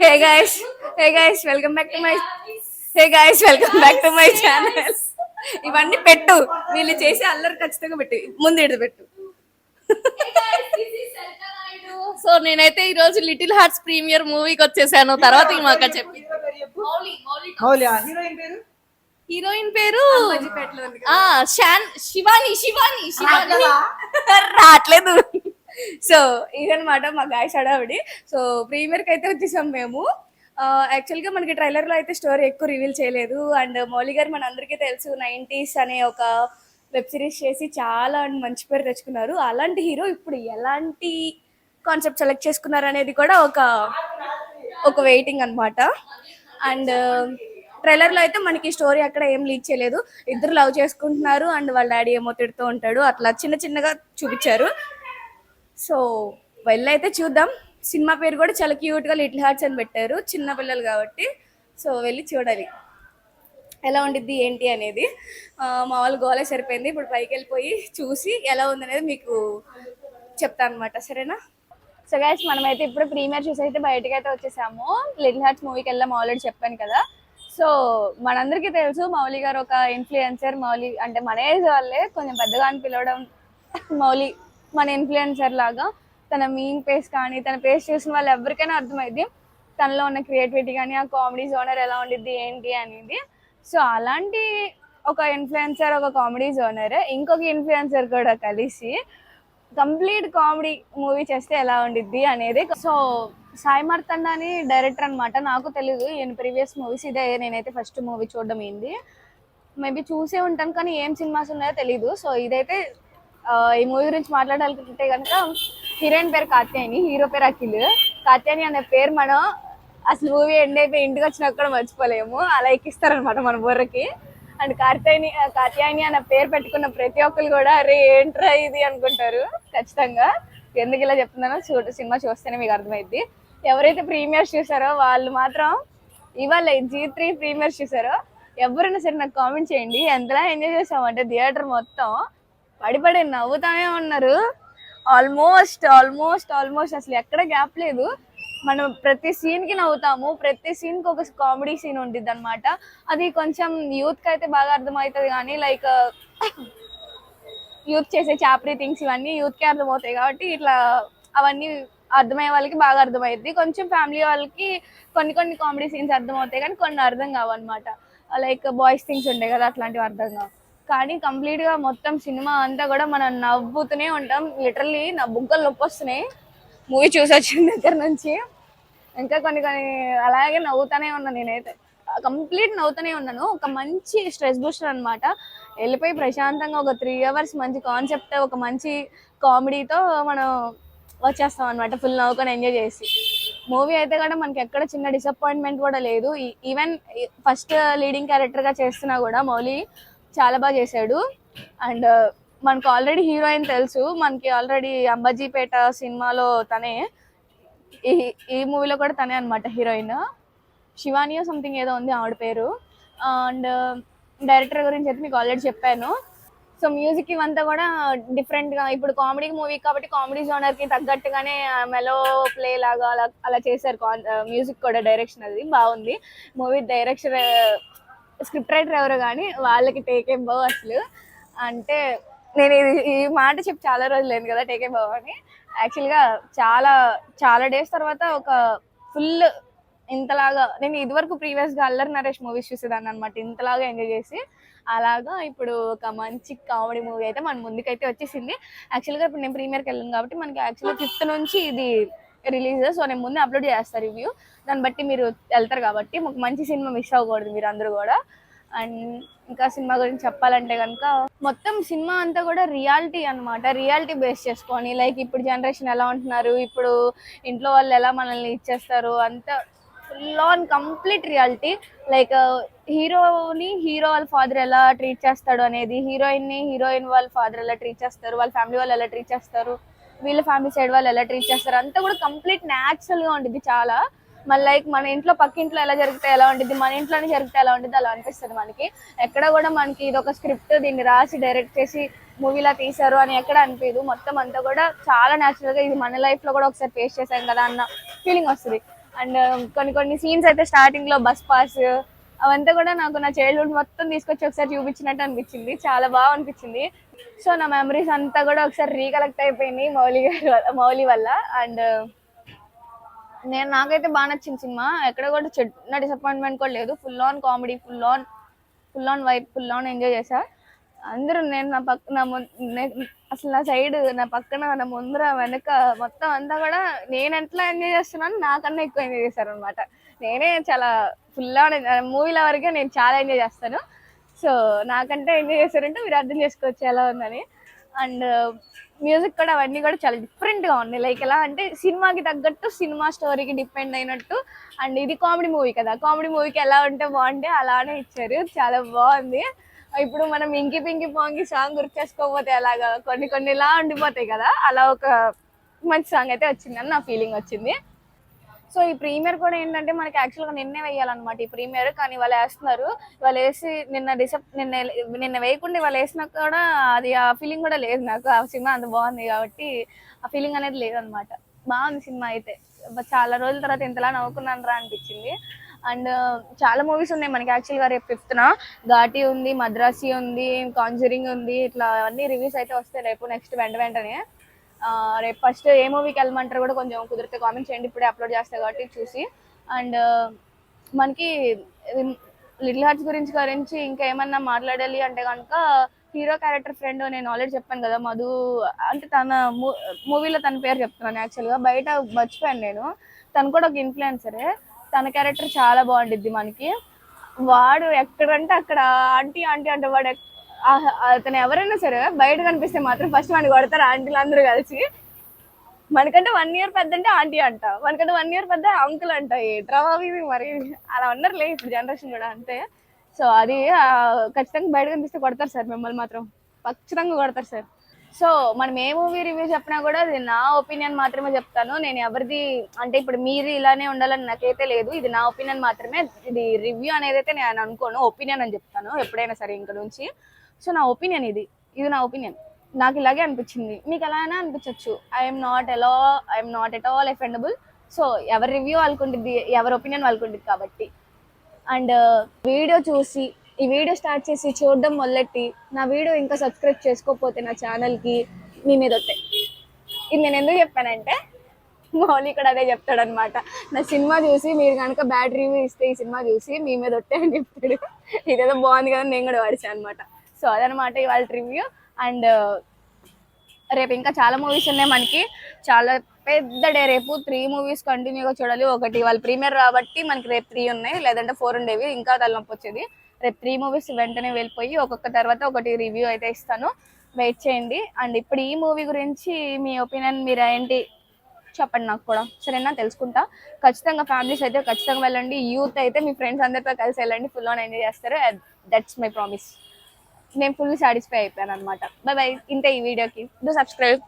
Hey guys hey guys welcome back to my hey guys welcome back to my channel. ఇవన్నీ పెట్టు, వీళ్ళు చేసి అల్లరి ఖచ్చితంగా పెట్టు, ముందు ఇటు పెట్టు. సో నేనైతే ఈ రోజు లిటిల్ హార్ట్స్ ప్రీమియర్ మూవీకి వచ్చేసాను. తర్వాత మాకు చెప్పి హీరోయిన్ పేరు శివాని శివాని శివాని రావట్లేదు. సో ఇదనమాట మా గాయస్ హడావిడి. సో ప్రీమియర్కి అయితే వచ్చేసాం మేము. యాక్చువల్గా మనకి ట్రైలర్లో అయితే స్టోరీ ఎక్కువ రివీల్ చేయలేదు. అండ్ మౌలి గారు మన అందరికీ తెలుసు 90s అనే ఒక వెబ్ సిరీస్ చేసి చాలా మంచి పేరు తెచ్చుకున్నారు. అలాంటి హీరో ఇప్పుడు ఎలాంటి కాన్సెప్ట్ సెలెక్ట్ చేసుకున్నారు అనేది కూడా ఒక వెయిటింగ్ అనమాట. అండ్ ట్రైలర్లో అయితే మనకి స్టోరీ అక్కడ ఏం లీక్ చేయలేదు. ఇద్దరు లవ్ చేసుకుంటున్నారు అండ్ వాళ్ళ డాడీ ఏమో తిడుతూ ఉంటాడు, అట్లా చిన్న చిన్నగా చూపించారు. సో వెళ్ళైతే చూద్దాం. సినిమా పేరు కూడా చాలా క్యూట్గా లిటిల్ హార్ట్స్ అని పెట్టారు, చిన్న పిల్లలు కాబట్టి. సో వెళ్ళి చూడాలి ఎలా ఉండిద్ది ఏంటి అనేది. మామూలు గోలే సరిపోయింది. ఇప్పుడు పైకి వెళ్ళిపోయి చూసి ఎలా ఉందనేది మీకు చెప్తాను అనమాట, సరేనా? సో గైస్ మనమైతే ఇప్పుడు ప్రీమియర్ చూసి అయితే బయటకు అయితే వచ్చేసాము. లిటిల్ హార్ట్స్ మూవీకి వెళ్ళాము, ఆల్రెడీ చెప్పాను కదా. సో మనందరికీ తెలుసు మౌలి గారు ఒక ఇన్ఫ్లుయెన్సర్. మౌలి అంటే మన ఏజ్ వాళ్ళే, కొంచెం పెద్దగా అని పిలవడం మౌలి మన ఇన్ఫ్లుయెన్సర్ లాగా. తన మీన్ పేస్ కానీ తన పేస్ చూసిన వాళ్ళు ఎవరికైనా అర్థమైంది తనలో ఉన్న క్రియేటివిటీ కానీ, ఆ కామెడీ జోనర్ ఎలా ఉండిద్ది ఏంటి అనేది. సో అలాంటి ఒక ఇన్ఫ్లుయెన్సర్, ఒక కామెడీ జోనర్, ఇంకొక ఇన్ఫ్లుయెన్సర్ కూడా కలిసి కంప్లీట్ కామెడీ మూవీ చేస్తే ఎలా ఉండిద్ది అనేది. సో సాయి మార్తండ అని డైరెక్టర్ అనమాట. నాకు తెలీదు ఈయన ప్రీవియస్ మూవీస్, ఇదే నేనైతే ఫస్ట్ మూవీ చూడడం ఏంది. మేబీ చూసే ఉంటాను కానీ ఏం సినిమాస్ ఉన్నాయో తెలీదు. సో ఇదైతే ఈ మూవీ గురించి మాట్లాడాలంటే కనుక హీరోయిన్ పేరు కాత్యాయని, హీరో పేరు అఖిల్. కాత్యాయని అనే పేరు మనం అసలు మూవీ ఎండ్ అయిపోయి ఇంటికి వచ్చినా కూడా మర్చిపోలేము, అలా ఎక్కిస్తారనమాట మన బుర్రకి. అండ్ కాత్యాయని అనే పేరు పెట్టుకున్న ప్రతి ఒక్కరు కూడా అరే ఏంట్రా ఇది అనుకుంటారు ఖచ్చితంగా. ఎందుకు ఇలా చెప్తున్నానో సినిమా చూస్తేనే మీకు అర్థమైద్ది. ఎవరైతే ప్రీమియర్స్ చూసారో వాళ్ళు మాత్రం ఇవాళ G3 ప్రీమియర్స్ చూసారో ఎవరైనా సరే నాకు కామెంట్ చేయండి. ఎంతలా ఎంజాయ్ చేసామంటే థియేటర్ మొత్తం పడి నవ్వుతానే ఉన్నారు. ఆల్మోస్ట్ అసలు ఎక్కడ గ్యాప్ లేదు. మనం ప్రతి సీన్కి నవ్వుతాము, ప్రతి సీన్కి ఒక కామెడీ సీన్ ఉంటుంది అనమాట. అది కొంచెం యూత్కి అయితే బాగా అర్థమవుతుంది కానీ లైక్ యూత్ చేసే చాపరీ థింగ్స్ ఇవన్నీ యూత్కే అర్థమవుతాయి కాబట్టి ఇట్లా అవన్నీ అర్థమయ్యే వాళ్ళకి బాగా అర్థమవుతుంది. కొంచెం ఫ్యామిలీ వాళ్ళకి కొన్ని కామెడీ సీన్స్ అర్థమవుతాయి కానీ కొన్ని అర్థం కావు అనమాట. లైక్ బాయ్స్ థింగ్స్ ఉంటాయి కదా, అట్లాంటివి అర్థం కావు. కానీ కంప్లీట్గా మొత్తం సినిమా అంతా కూడా మనం నవ్వుతూనే ఉంటాం. లిటరల్లీ నా బుగ్గలు నొప్పి వస్తున్నాయి మూవీ చూసి వచ్చిన దగ్గర నుంచి. ఇంకా కొన్ని అలాగే నవ్వుతూనే ఉన్నాను, నేనైతే కంప్లీట్ నవ్వుతూనే ఉన్నాను. ఒక మంచి స్ట్రెస్ బూస్టర్ అనమాట. వెళ్ళిపోయి ప్రశాంతంగా ఒక 3 hours మంచి కాన్సెప్ట్, ఒక మంచి కామెడీతో మనం వచ్చేస్తాం అనమాట, ఫుల్ నవ్వుకొని ఎంజాయ్ చేసి. మూవీ అయితే కూడా మనకి ఎక్కడ చిన్న డిసప్పాయింట్మెంట్ కూడా లేదు. ఈవెన్ ఫస్ట్ లీడింగ్ క్యారెక్టర్గా చేస్తున్నా కూడా మౌలి చాలా బాగా చేశాడు. అండ్ మనకు ఆల్రెడీ హీరోయిన్ తెలుసు, మనకి ఆల్రెడీ అంబాజీపేట సినిమాలో తనే, ఈ మూవీలో కూడా తనే అనమాట హీరోయిన్. శివానియో సంథింగ్ ఏదో ఉంది ఆవిడ పేరు. అండ్ డైరెక్టర్ గురించి అయితే మీకు ఆల్రెడీ చెప్పాను. సో మ్యూజిక్ ఇవంతా కూడా డిఫరెంట్గా, ఇప్పుడు కామెడీ మూవీ కాబట్టి కామెడీ జోనర్కి తగ్గట్టుగానే మెలో ప్లే లాగా అలా చేశారు. మ్యూజిక్ కూడా డైరెక్షన్ అది బాగుంది. మూవీ డైరెక్టర్ స్క్రిప్ట్ రైటర్ ఎవరో కానీ వాళ్ళకి టేక్ ఏ బౌ అసలు. అంటే నేను ఈ మాట చెప్పి చాలా రోజులు లేదు కదా టేక్ ఏ బౌ అని. యాక్చువల్గా చాలా డేస్ తర్వాత ఒక ఫుల్ ఇంతలాగా నేను ఇదివరకు ప్రీవియస్గా అల్లరి నరేష్ మూవీస్ చూసేదాన్ని అనమాట, ఇంతలాగా ఎంజాయ్ చేసి. అలాగా ఇప్పుడు ఒక మంచి కామెడీ మూవీ అయితే మన ముందుకైతే వచ్చేసింది. యాక్చువల్గా ఇప్పుడు నేను ప్రీమియర్కి వెళ్ళాను కాబట్టి మనకి యాక్చువల్గా 5th నుంచి ఇది రిలీజ్. సో నేను ముందే అప్లోడ్ చేస్తాను రివ్యూ, దాన్ని బట్టి మీరు వెళ్తారు కాబట్టి ఒక మంచి సినిమా మిస్ అవ్వకూడదు మీరు అందరూ కూడా. అండ్ ఇంకా సినిమా గురించి చెప్పాలంటే కనుక మొత్తం సినిమా అంతా కూడా రియాలిటీ అనమాట, రియాలిటీ బేస్ చేసుకొని. లైక్ ఇప్పుడు జనరేషన్ ఎలా ఉంటున్నారు, ఇప్పుడు ఇంట్లో వాళ్ళు ఎలా మనల్ని ఇచ్చేస్తారు, అంతా full on complete reality. Like హీరోని హీరో వాళ్ళ ఫాదర్ ఎలా ట్రీట్ చేస్తాడు అనేది, హీరోయిన్ వాళ్ళ ఫాదర్ ఎలా ట్రీట్ చేస్తారు, వాళ్ళ ఫ్యామిలీ వాళ్ళు ఎలా ట్రీట్ చేస్తారు, వీళ్ళ ఫ్యామిలీ సైడ్ వాళ్ళు ఎలా ట్రీట్ చేస్తారు, అంతా కూడా కంప్లీట్ న్యాచురల్గా ఉంటుంది చాలా. మళ్ళీ లైక్ మన ఇంట్లో పక్కింట్లో ఎలా జరిగితే ఎలా ఉంటుంది, మన ఇంట్లోనే జరిగితే ఎలా ఉంటుంది అలా అనిపిస్తుంది మనకి. ఎక్కడ కూడా మనకి ఇది ఒక స్క్రిప్ట్ దీన్ని రాసి డైరెక్ట్ చేసి మూవీలా తీశారు అని ఎక్కడ అనిపించదు. మొత్తం అంతా కూడా చాలా న్యాచురల్గా ఇది మన లైఫ్లో కూడా ఒకసారి ఫేస్ చేసాం కదా అన్న ఫీలింగ్ వస్తుంది. అండ్ కొన్ని కొన్ని సీన్స్ అయితే స్టార్టింగ్ లో బస్ పాస్ అవంతా కూడా నాకు నా చైల్డ్హుడ్ మొత్తం తీసుకొచ్చి ఒకసారి చూపించినట్టు అనిపించింది, చాలా బాగా అనిపించింది. సో నా మెమరీస్ అంతా కూడా ఒకసారి రీకలెక్ట్ అయిపోయింది మౌలి వల్ల. అండ్ నాకైతే బాగా నచ్చింది సినిమా, ఎక్కడ కూడా చిన్న డిసప్పాయింట్మెంట్ కూడా లేదు. Full on comedy, full on vibe, full on enjoy చేశా. అందరూ నేను నా పక్క అసలు నా సైడ్, నా పక్కన, నా ముందర, వెనక మొత్తం అంతా కూడా నేను ఎట్లా ఎంజాయ్ చేస్తున్నాను నాకన్నా ఎక్కువ ఎంజాయ్ చేశారు అనమాట. నేనే చాలా ఫుల్ ఆన్ మూవీల వరకే నేను చాలా ఎంజాయ్ చేస్తాను. సో నాకంటే ఎంజాయ్ చేశారంటే మీరు అర్థం చేసుకోవచ్చు ఎలా ఉందని. అండ్ మ్యూజిక్ కూడా అవన్నీ కూడా చాలా డిఫరెంట్గా ఉన్నాయి. లైక్ ఎలా అంటే సినిమాకి తగ్గట్టు, సినిమా స్టోరీకి డిపెండ్ అయినట్టు. అండ్ ఇది కామెడీ మూవీ కదా, కామెడీ మూవీకి ఎలా ఉంటే బాగుంటే అలానే ఇచ్చారు, చాలా బాగుంది. ఇప్పుడు మనం ఇంకి పింకి పాంగి సాంగ్ గుర్తు చేసుకోకపోతే అలాగా కొన్ని కొన్ని ఇలా ఉండిపోతాయి కదా, అలా ఒక మంచి సాంగ్ అయితే వచ్చిందని నా ఫీలింగ్ వచ్చింది. సో ఈ ప్రీమియర్ కూడా ఏంటంటే మనకి యాక్చువల్గా నిన్నే వేయాలన్నమాట ఈ ప్రీమియర్, కానీ వాళ్ళు వేస్తున్నారు. వాళ్ళు వేసి నిన్న వేయకుండా వాళ్ళు వేసినా కూడా అది ఆ ఫీలింగ్ కూడా లేదు నాకు. ఆ సినిమా అంత బాగుంది కాబట్టి ఆ ఫీలింగ్ అనేది లేదనమాట. బాగుంది సినిమా అయితే, చాలా రోజుల తర్వాత ఇంతలా నవ్వుకున్నాను రా అనిపించింది. అండ్ చాలా మూవీస్ ఉన్నాయి మనకి యాక్చువల్గా. రేపు 5th ఘాటి ఉంది, మద్రాసి ఉంది, కాంజరింగ్ ఉంది, ఇట్లా అన్ని రివ్యూస్ అయితే వస్తాయి రేపు నెక్స్ట్ వెంటనే. రేపు ఫస్ట్ ఏ మూవీకి వెళ్ళమంటారు కూడా కొంచెం కుదిరితే కామెంట్ చేయండి, ఇప్పుడే అప్లోడ్ చేస్తాయి కాబట్టి చూసి. అండ్ మనకి లిటిల్ హార్ట్స్ గురించి ఇంకా ఏమన్నా మాట్లాడాలి అంటే కనుక, హీరో క్యారెక్టర్ ఫ్రెండ్ నేను ఆల్రెడీ చెప్పాను కదా మధు, అంటే తన మూవీలో తన పేరు చెప్తున్నాను, యాక్చువల్గా బయట మర్చిపోయాను నేను. తను కూడా ఒక ఇన్ఫ్లుయెన్సరే, తన క్యారెక్టర్ చాలా బాగుండిద్ది మనకి. వాడు ఎక్కడంటే అక్కడ ఆంటీ ఆంటీ అంటే వాడు అతను ఎవరైనా సరే బయట కనిపిస్తే మాత్రం ఫస్ట్ వాడిని కొడతారు ఆంటీలు అందరూ కలిసి. మనకంటే 1 year పెద్ద అంటే ఆంటీ అంట, మనకంటే 1 year పెద్ద అంకుల్ అంట. ఏ డ్రామా ఇది మరి, అలా ఉన్నారులే ఇప్పుడు జనరేషన్ కూడా అంతే. సో అది ఖచ్చితంగా బయట కనిపిస్తే కొడతారు సార్, మిమ్మల్ని మాత్రం ఖచ్చితంగా కొడతారు సార్. సో మనం ఏ మూవీ రివ్యూ చెప్పినా కూడా అది నా ఒపీనియన్ మాత్రమే చెప్తాను, నేను ఎవరిది అంటే ఇప్పుడు మీరు ఇలానే ఉండాలని నాకైతే లేదు. ఇది నా ఒపీనియన్ మాత్రమే, ఇది రివ్యూ అనేది అయితే నేను అనుకోను, ఒపీనియన్ అని చెప్తాను ఎప్పుడైనా సరే ఇంక నుంచి. సో నా ఒపీనియన్ ఇది నా ఒపీనియన్, నాకు ఇలాగే అనిపించింది, మీకు ఎలా అయినా అనిపించవచ్చు. I'm not at all offendable. So ఎవరి రివ్యూ వాళ్ళకుంటుంది, ఎవరి ఒపీనియన్ వాళ్ళకుంటుంది కాబట్టి. అండ్ వీడియో చూసి, ఈ వీడియో స్టార్ట్ చేసి చూడడం మొదలెట్టి నా వీడియో ఇంకా సబ్స్క్రైబ్ చేసుకోకపోతే నా ఛానల్కి మీ మీద వస్తాయి. ఇది నేను ఎందుకు చెప్పానంటే మౌలి కూడా అదే చెప్తాడనమాట, నా సినిమా చూసి మీరు కనుక బ్యాడ్ రివ్యూ ఇస్తే ఈ సినిమా చూసి మీ మీద వస్తాయి అని చెప్తాడు. ఇదేదో బాగుంది కదా నేను కూడా వాడిచాను అనమాట. సో అదనమాట ఇవాళ రివ్యూ. అండ్ రేపు ఇంకా చాలా మూవీస్ ఉన్నాయి మనకి, చాలా పెద్ద డే రేపు. 3 మూవీస్ కంటిన్యూగా చూడాలి. ఒకటి వాళ్ళ ప్రీమియర్ కాబట్టి మనకి రేపు 3 ఉన్నాయి, లేదంటే 4 ఉండేవి, ఇంకా తలనొప్పి వచ్చేది. రేపు 3 మూవీస్ వెంటనే వెళ్ళిపోయి ఒక్కొక్క తర్వాత ఒకటి రివ్యూ అయితే ఇస్తాను, వెయిట్ చేయండి. అండ్ ఇప్పుడు ఈ మూవీ గురించి మీ ఒపీనియన్ మీరు ఏంటి చెప్పండి నాకు కూడా, సరేనా, తెలుసుకుంటా. ఖచ్చితంగా ఫ్యామిలీస్ అయితే ఖచ్చితంగా వెళ్ళండి, యూత్ అయితే మీ ఫ్రెండ్స్ అందరితో కలిసి వెళ్ళండి, ఫుల్ ఆన్ ఎంజాయ్ చేస్తారు. That's my promise. నేను ఫుల్ సాటిస్ఫై అయిపోయాను అనమాట. బై బై, ఇంతే ఈ వీడియోకి. Do subscribe.